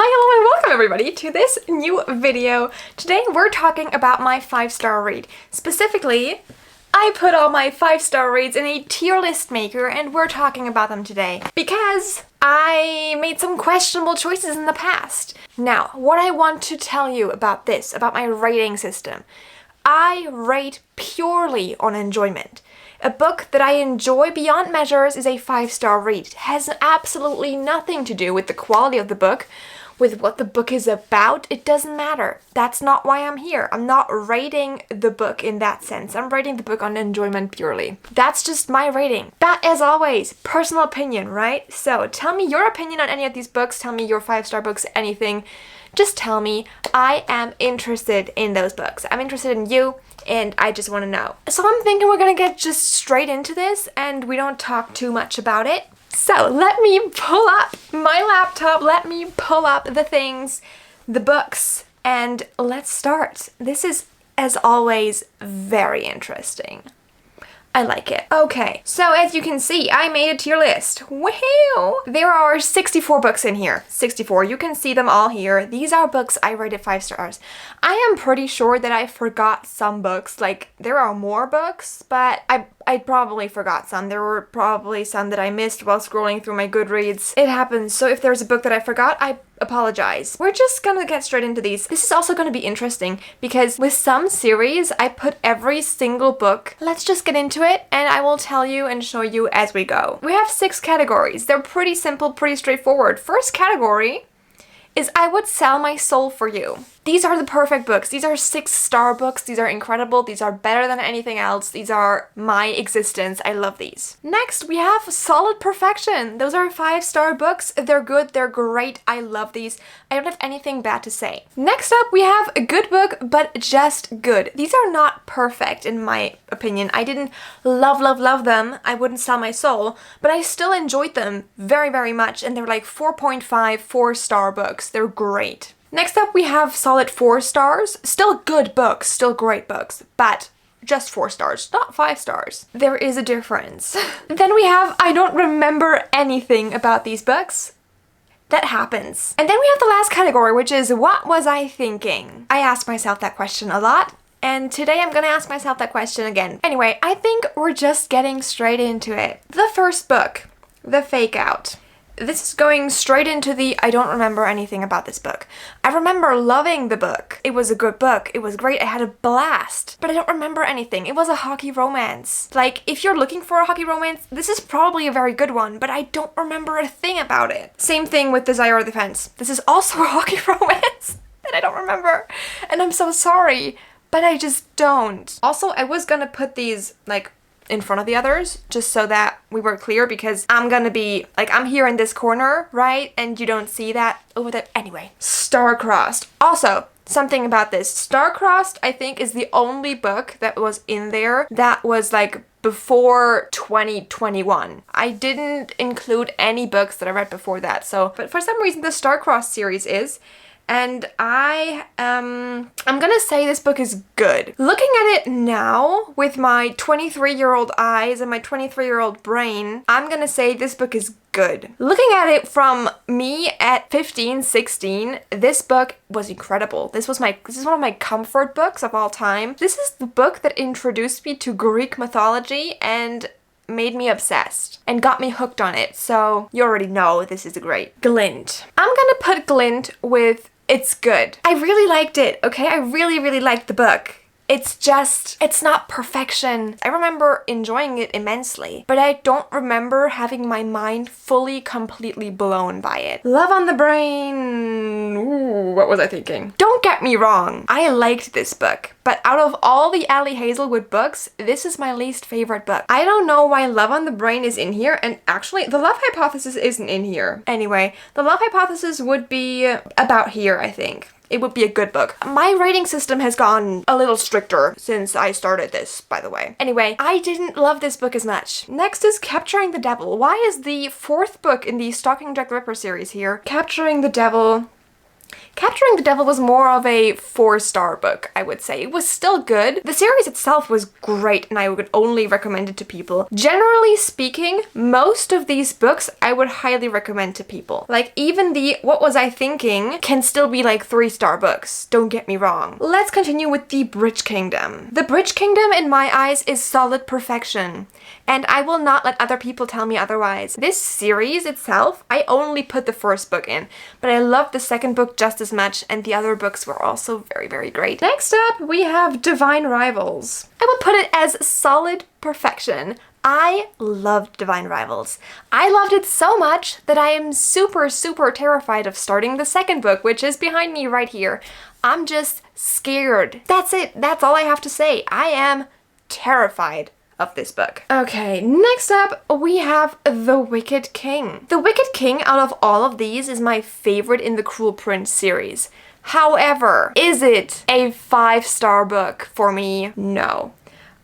Hi, hello, and welcome everybody to this new video. Today we're talking about my 5-star read. Specifically, I put all my 5-star reads in a tier list maker and we're talking about them today because I made some questionable choices in the past. Now, what I want to tell you about this, about my rating system, I rate purely on enjoyment. A book that I enjoy beyond measures is a 5-star read. It has absolutely nothing to do with the quality of the book, with what the book is about. It doesn't matter. That's not why I'm here. I'm not rating the book in that sense. I'm rating the book on enjoyment purely. That's just my rating. That, as always, personal opinion, right? So tell me your opinion on any of these books. Tell me your 5-star books, anything. Just tell me. I am interested in those books. I'm interested in you. And I just want to know. So I'm thinking we're gonna get just straight into this and we don't talk too much about it. So let me pull up my laptop, let me pull up the things, the books, and let's start. This is, as always, very interesting. I like it. Okay, so as you can see, I made a tier list. Woohoo! There are 64 books in here. 64. You can see them all here. These are books I rated 5 stars. I am pretty sure that I forgot some books. Like, there are more books, but I probably forgot some. There were probably some that I missed while scrolling through my Goodreads. It happens. So if there's a book that I forgot, I apologize. We're just gonna get straight into these. This is also gonna be interesting because with some series, I put every single book. Let's just get into it and I will tell you and show you as we go. We have 6 categories. They're pretty simple, pretty straightforward. First category is I would sell my soul for you. These are the perfect books. These are 6-star books. These are incredible. These are better than anything else. These are my existence. I love these. Next, we have Solid Perfection. Those are 5-star books. They're good. They're great. I love these. I don't have anything bad to say. Next up, we have a good book, but just good. These are not perfect, in my opinion. I didn't love them. I wouldn't sell my soul, but I still enjoyed them very, very much, and they're like 4.5, 4-star books. They're great. Next up, we have solid 4 stars. Still good books, still great books, but just 4 stars, not 5 stars. There is a difference. Then we have I don't remember anything about these books. That happens. And then we have the last category, which is what was I thinking? I ask myself that question a lot, and today I'm gonna ask myself that question again. Anyway, I think we're just getting straight into it. The first book, The Fake Out. This is going straight into the I don't remember anything about this book. I remember loving the book. It was a good book. It was great. I had a blast. But I don't remember anything. It was a hockey romance. Like, if you're looking for a hockey romance, this is probably a very good one, but I don't remember a thing about it. Same thing with Desire of the Fence. This is also a hockey romance that I don't remember. And I'm so sorry, but I just don't. Also, I was gonna put these, like, in front of the others, just so that we were clear, because I'm gonna be, like, I'm here in this corner, right? And you don't see that over there. Anyway, Star-Crossed. Also, something about this. Star-Crossed, I think, is the only book that was in there that was, like, before 2021. I didn't include any books that I read before that, so, but for some reason the Star-Crossed series is. And I'm gonna say this book is good. Looking at it now, with my 23-year-old eyes and my 23-year-old brain, I'm gonna say this book is good. Looking at it from me at 15, 16, this book was incredible. This is one of my comfort books of all time. This is the book that introduced me to Greek mythology and made me obsessed and got me hooked on it. So you already know this is great. Glint. I'm gonna put Glint with it's good. I really liked it, okay? I really liked the book. It's just, it's not perfection. I remember enjoying it immensely, but I don't remember having my mind fully, completely blown by it. Love on the Brain. Ooh, what was I thinking? Don't get me wrong. I liked this book, but out of all the Ali Hazelwood books, this is my least favorite book. I don't know why Love on the Brain is in here, and actually, The Love Hypothesis isn't in here. Anyway, The Love Hypothesis would be about here, I think. It would be a good book. My rating system has gone a little stricter since I started this, by the way. Anyway, I didn't love this book as much. Next is Capturing the Devil. Why is the 4th book in the Stalking Jack the Ripper series here? Capturing the Devil. Capturing the Devil was more of a 4-star book, I would say. It was still good. The series itself was great and I would only recommend it to people. Generally speaking, most of these books I would highly recommend to people. Like even the What Was I Thinking can still be like 3-star books, don't get me wrong. Let's continue with the Bridge Kingdom. The Bridge Kingdom in my eyes is solid perfection, and I will not let other people tell me otherwise. This series itself, I only put the first book in, but I loved the second book just as much, and the other books were also very, very great. Next up, we have Divine Rivals. I would put it as solid perfection. I loved Divine Rivals. I loved it so much that I am super, super terrified of starting the second book, which is behind me right here. I'm just scared. That's it. That's all I have to say. I am terrified of this book. Okay, next up we have The Wicked King. The Wicked King out of all of these is my favorite in the Cruel Prince series. However, is it a 5-star book for me? No.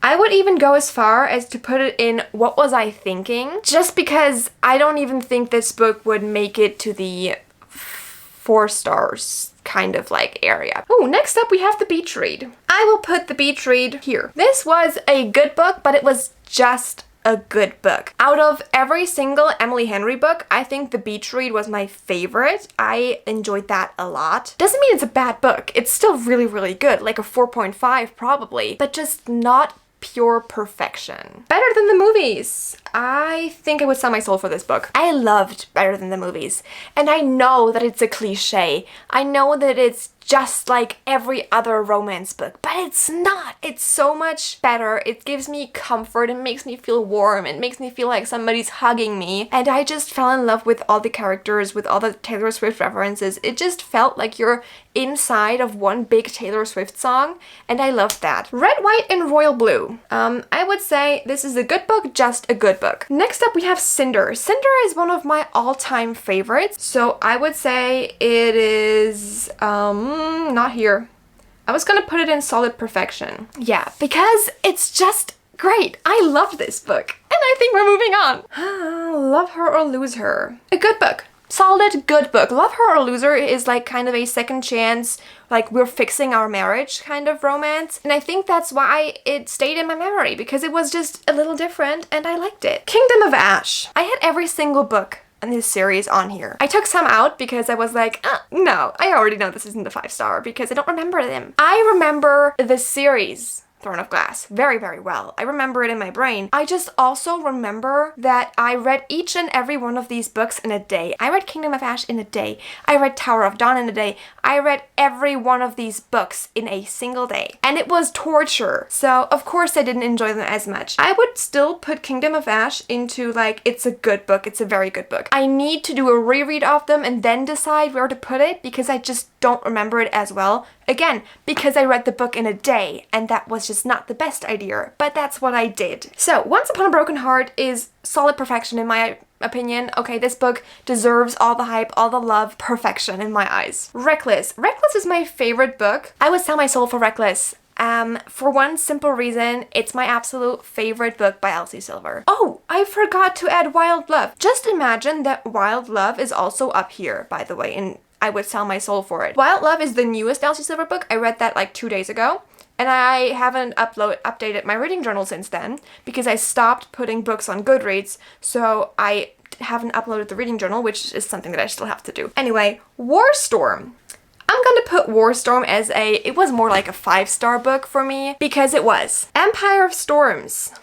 I would even go as far as to put it in What Was I Thinking? Just because I don't even think this book would make it to the 4 stars kind of like area. Oh, next up we have The Beach Read. I will put The Beach Read here. This was a good book, but it was just a good book. Out of every single Emily Henry book, I think The Beach Read was my favorite. I enjoyed that a lot. Doesn't mean it's a bad book. It's still really, really good, like a 4.5 probably, but just not pure perfection. Better Than the Movies. I think I would sell my soul for this book. I loved Better Than the Movies, and I know that it's a cliche. I know that it's just like every other romance book, but it's not. It's so much better. It gives me comfort. It makes me feel warm. It makes me feel like somebody's hugging me. And I just fell in love with all the characters, with all the Taylor Swift references. It just felt like you're inside of one big Taylor Swift song, and I loved that. Red, White, and Royal Blue. I would say this is a good book, just a good book. Next up we have Cinder. Cinder is one of my all-time favorites, so I would say it is, not here. I was gonna put it in Solid Perfection. Yeah, because it's just great. I love this book. And I think we're moving on. Love Her or Lose Her. A good book. Solid, good book. Love Her or Lose Her is like kind of a second chance, like we're fixing our marriage kind of romance. And I think that's why it stayed in my memory, because it was just a little different and I liked it. Kingdom of Ash. I had every single book in this series on here. I took some out because I was like, no, I already know this isn't a 5-star because I don't remember them. I remember the series Throne of Glass very, very well. I remember it in my brain. I just also remember that I read each and every one of these books in a day. I read Kingdom of Ash in a day. I read Tower of Dawn in a day. I read every one of these books in a single day. And it was torture. So of course I didn't enjoy them as much. I would still put Kingdom of Ash into like, it's a good book. It's a very good book. I need to do a reread of them and then decide where to put it because I just don't remember it as well. Again, because I read the book in a day and that was just not the best idea, but that's what I did. So, Once Upon a Broken Heart is solid perfection in my opinion. Okay, this book deserves all the hype, all the love, perfection in my eyes. Reckless. Reckless is my favorite book. I would sell my soul for Reckless. For one simple reason, it's my absolute favorite book by Elsie Silver. Oh, I forgot to add Wild Love. Just imagine that Wild Love is also up here, by the way, and I would sell my soul for it. Wild Love is the newest Elsie Silver book. I read that like 2 days ago. And I haven't updated my reading journal since then because I stopped putting books on Goodreads, so I haven't uploaded the reading journal, which is something that I still have to do. Anyway, Warstorm. I'm gonna put Warstorm as it was more like a 5-star book for me because it was. Empire of Storms.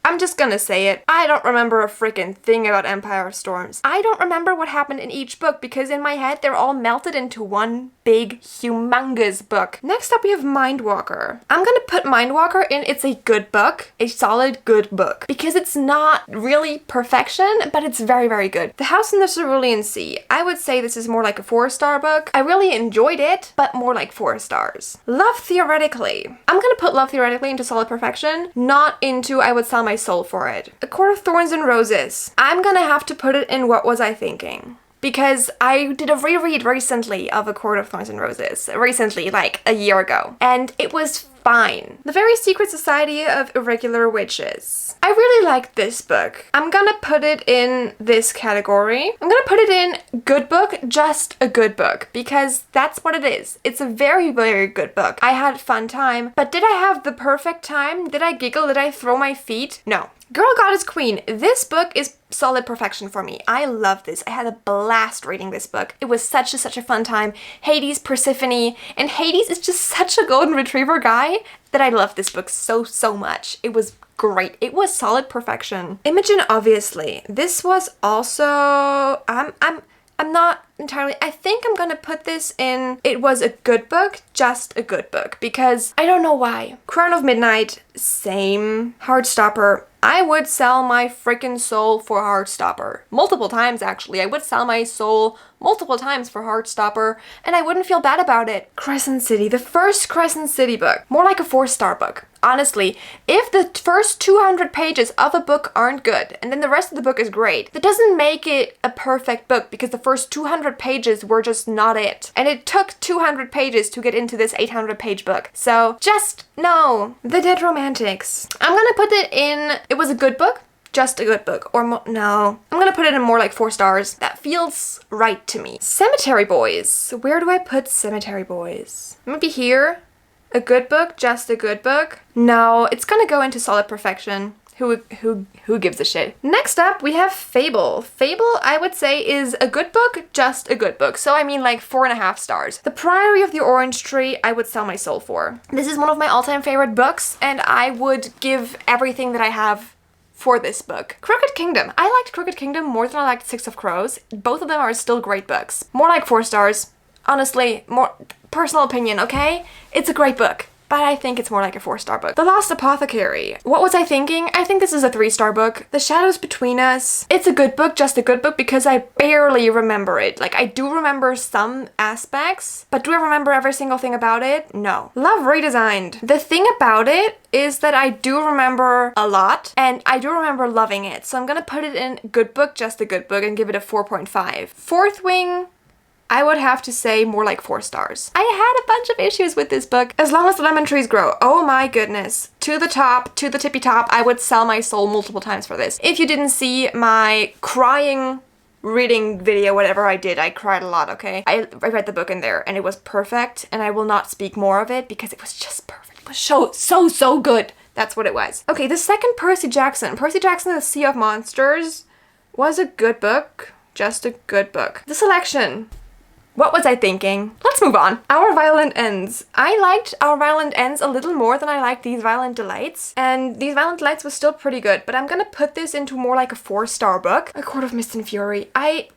I'm just gonna say it. I don't remember a freaking thing about Empire of Storms. I don't remember what happened in each book because in my head they're all melted into one big, humongous book. Next up we have Mindwalker. I'm gonna put Mindwalker in it's a good book, a solid good book, because it's not really perfection, but it's very, very good. The House in the Cerulean Sea. I would say this is more like a 4-star book. I really enjoyed it, but more like 4 stars. Love Theoretically. I'm gonna put Love Theoretically into solid perfection, not into I would sell my soul for it. A Court of Thorns and Roses. I'm gonna have to put it in What Was I Thinking? Because I did a reread recently of A Court of Thorns and Roses. Recently, like a year ago. And it was fine. The Very Secret Society of Irregular Witches. I really like this book. I'm gonna put it in this category. I'm gonna put it in good book, just a good book, because that's what it is. It's a very, very good book. I had a fun time, but did I have the perfect time? Did I giggle? Did I throw my feet? No. Girl Goddess Queen. This book is solid perfection for me. I love this. I had a blast reading this book. It was such a fun time. Hades, Persephone, and Hades is just such a golden retriever guy that I love this book so much. It was great. It was solid perfection. Imogen, obviously. This was also I'm not entirely, I think I'm gonna put this in, it was a good book, just a good book, because I don't know why. Crown of Midnight, same. Heartstopper, I would sell my freaking soul for Heartstopper. Multiple times, actually. I would sell my soul multiple times for Heartstopper, and I wouldn't feel bad about it. Crescent City, the first Crescent City book. More like a 4-star book. Honestly, if the first 200 pages of a book aren't good, and then the rest of the book is great, that doesn't make it a perfect book, because the first 200 pages were just not it. And it took 200 pages to get into this 800-page book. So, just no. The Dead Romantics. I'm gonna put it in, it was a good book, just a good book, or no. I'm gonna put it in more like 4 stars. That feels right to me. Cemetery Boys. Where do I put Cemetery Boys? Maybe here? A good book, just a good book? No, it's gonna go into solid perfection. Who gives a shit? Next up, we have Fable. Fable, I would say, is a good book, just a good book. So I mean like 4.5 stars. The Priory of the Orange Tree, I would sell my soul for. This is one of my all-time favorite books, and I would give everything that I have for this book. Crooked Kingdom. I liked Crooked Kingdom more than I liked Six of Crows. Both of them are still great books. More like 4 stars. Honestly, more personal opinion, okay? It's a great book, but I think it's more like a 4-star book. The Lost Apothecary. What was I thinking? I think this is a 3-star book. The Shadows Between Us. It's a good book, just a good book, because I barely remember it. Like, I do remember some aspects, but do I remember every single thing about it? No. Love Redesigned. The thing about it is that I do remember a lot, and I do remember loving it. So I'm gonna put it in good book, just a good book, and give it a 4.5. Fourth Wing, I would have to say more like 4 stars. I had a bunch of issues with this book. As Long as the Lemon Trees Grow. Oh my goodness. To the top, to the tippy top, I would sell my soul multiple times for this. If you didn't see my crying reading video, whatever I did, I cried a lot, okay? I read the book in there, and it was perfect, and I will not speak more of it because it was just perfect. It was so good. That's what it was. Okay, the second Percy Jackson. Percy Jackson and the Sea of Monsters was a good book. Just a good book. The Selection. What was I thinking? Let's move on. Our Violent Ends. I liked Our Violent Ends a little more than I liked These Violent Delights. And These Violent Delights was still pretty good, but I'm gonna put this into more like a 4-star book. A Court of Mist and Fury. I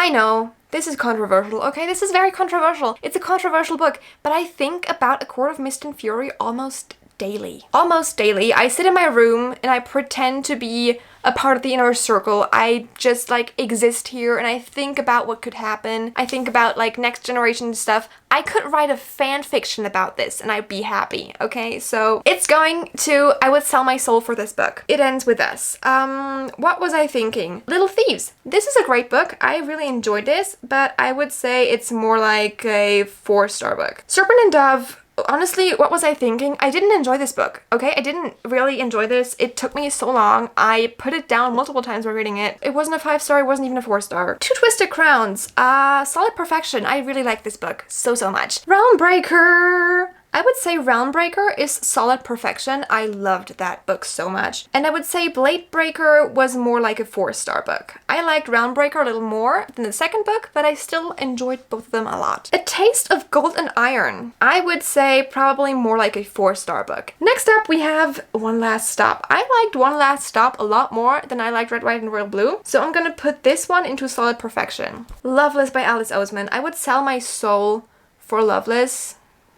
know. This is controversial, okay? This is very controversial. It's a controversial book, but I think about A Court of Mist and Fury almost daily. Almost daily. I sit in my room and I pretend to be a part of the inner circle. I just like exist here and I think about what could happen. I think about like next generation stuff. I could write a fan fiction about this and I'd be happy, okay? So it's going to, I would sell my soul for this book. It ends with us. What was I thinking? Little Thieves. This is a great book. I really enjoyed this, but I would say it's more like a 4-star book. Serpent and Dove. Honestly, what was I thinking? I didn't enjoy this book, okay? I didn't really enjoy this. It took me so long. I put it down multiple times while reading it. It wasn't a 5-star, it wasn't even a 4-star. Two Twisted Crowns. Solid perfection. I really like this book so much. Realm Breaker. I would say Realm Breaker is solid perfection. I loved that book so much. And I would say Blade Breaker was more like a 4-star book. I liked Realm Breaker a little more than the second book, but I still enjoyed both of them a lot. A Taste of Gold and Iron. I would say probably more like a 4-star book. Next up we have One Last Stop. I liked One Last Stop a lot more than I liked Red, White, and Royal Blue, so I'm gonna put this one into solid perfection. Loveless by Alice Oseman. I would sell my soul for Loveless.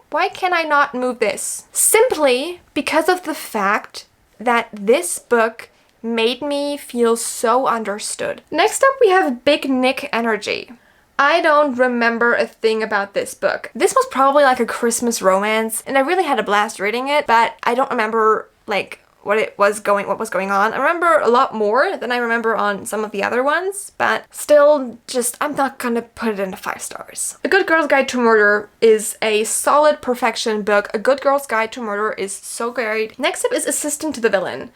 Why can I not move this? Simply because of the fact that this book made me feel so understood. Next up we have Big Nick Energy. I don't remember a thing about this book. This was probably like a Christmas romance and I really had a blast reading it, but I don't remember like what was going on. I remember a lot more than I remember on some of the other ones, but still, I'm not gonna put it into 5 stars. A Good Girl's Guide to Murder is a solid perfection book. A Good Girl's Guide to Murder is so great. Next up is Assistant to the Villain.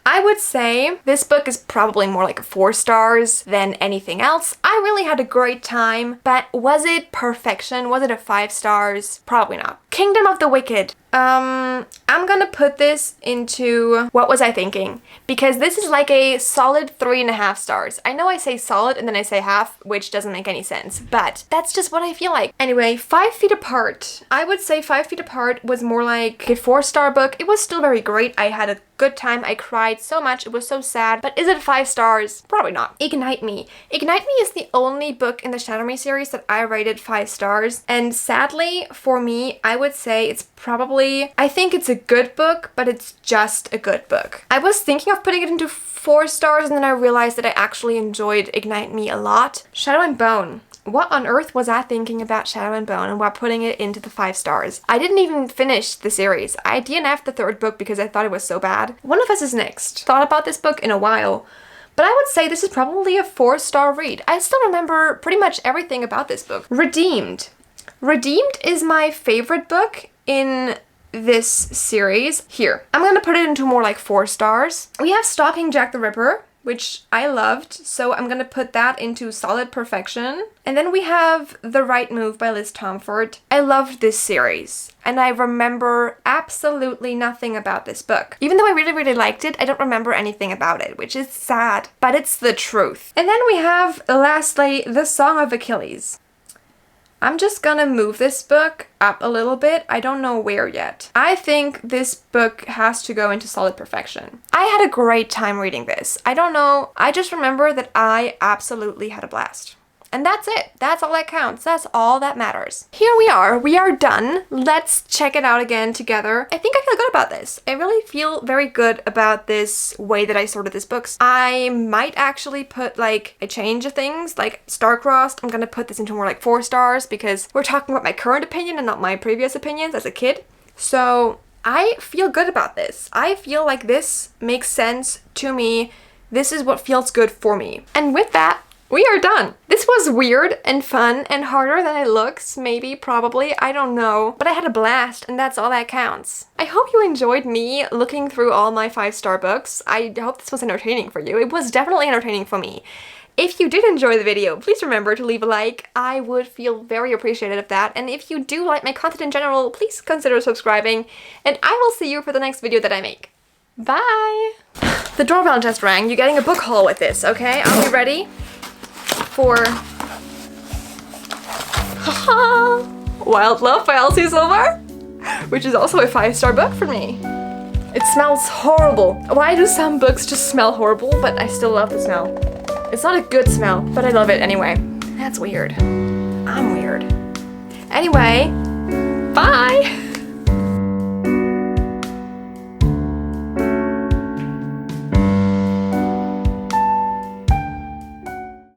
I would say this book is probably more like 4 stars than anything else. I really had a great time, but was it perfection? Was it a 5 stars? Probably not. Kingdom of the Wicked. I'm gonna put this into what was I thinking? Because this is like a solid 3.5 stars. I know I say solid and then I say half, which doesn't make any sense, but that's just what I feel like. Anyway, 5 Feet Apart. I would say 5 Feet Apart was more like a 4-star book. It was still very great. I had a good time. I cried so much. It was so sad. But is it 5 stars? Probably not. Ignite Me. Ignite Me is the only book in the Shadow Me series that I rated 5 stars. And sadly, for me, I would say it's probably, I think it's a good book, but it's just a good book. I was thinking of putting it into 4 stars and then I realized that I actually enjoyed Ignite Me a lot. Shadow and Bone. What on earth was I thinking about Shadow and Bone and while putting it into the 5 stars? I didn't even finish the series. I DNF'd the 3rd book because I thought it was so bad. One of Us is Next. Thought about this book in a while, but I would say this is probably a 4-star read. I still remember pretty much everything about this book. Redeemed. Redeemed is my favorite book in this series. Here, I'm gonna put it into more like 4 stars. We have Stalking Jack the Ripper, which I loved, so I'm gonna put that into solid perfection. And then we have The Right Move by Liz Tomford. I loved this series, and I remember absolutely nothing about this book. Even though I really, really liked it, I don't remember anything about it, which is sad, but it's the truth. And then we have, lastly, The Song of Achilles. I'm just gonna move this book up a little bit. I don't know where yet. I think this book has to go into solid perfection. I had a great time reading this. I don't know. I just remember that I absolutely had a blast. And that's it. That's all that counts. That's all that matters. Here we are. We are done. Let's check it out again together. I think I feel good about this. I really feel very good about this way that I sorted these books. I might actually put like a change of things, like star-crossed. I'm gonna put this into more like 4 stars because we're talking about my current opinion and not my previous opinions as a kid. So I feel good about this. I feel like this makes sense to me. This is what feels good for me. And with that, we are done. This was weird and fun and harder than it looks, maybe, probably, I don't know. But I had a blast and that's all that counts. I hope you enjoyed me looking through all my 5-star books. I hope this was entertaining for you. It was definitely entertaining for me. If you did enjoy the video, please remember to leave a like. I would feel very appreciative of that. And if you do like my content in general, please consider subscribing. And I will see you for the next video that I make. Bye! The doorbell just rang. You're getting a book haul with this, okay? Are we ready? For Wild Love by Elsie Silver, which is also a 5-star book for me. It smells horrible. Why do some books just smell horrible, but I still love the smell? It's not a good smell, but I love it anyway. That's weird. I'm weird. Anyway, bye!